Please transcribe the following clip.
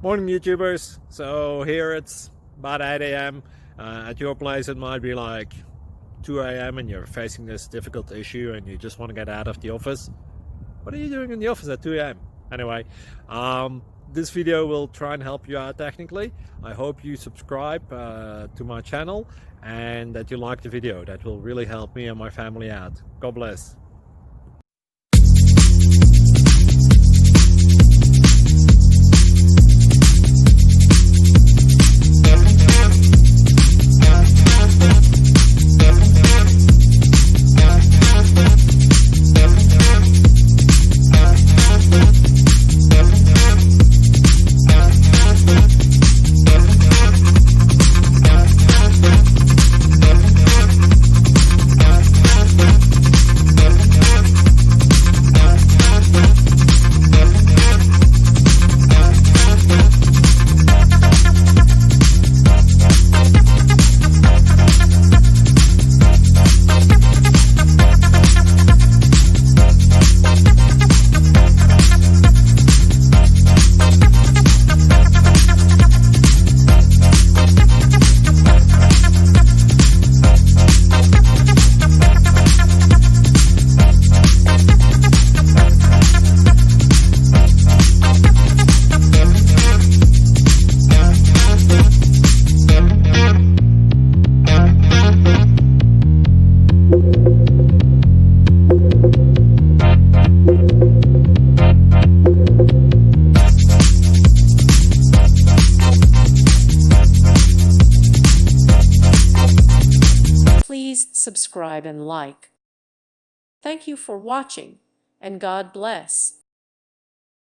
Morning YouTubers. So here it's about 8 a.m. At your place it might be like 2 a.m. and you're facing this difficult issue and you just want to get out of the office. What are you doing in the office at 2 a.m.? Anyway, this video will try and help you out technically. I hope you subscribe to my channel and that you like the video. That will really help me and my family out. God bless. Please subscribe and like. Thank you for watching, and God bless.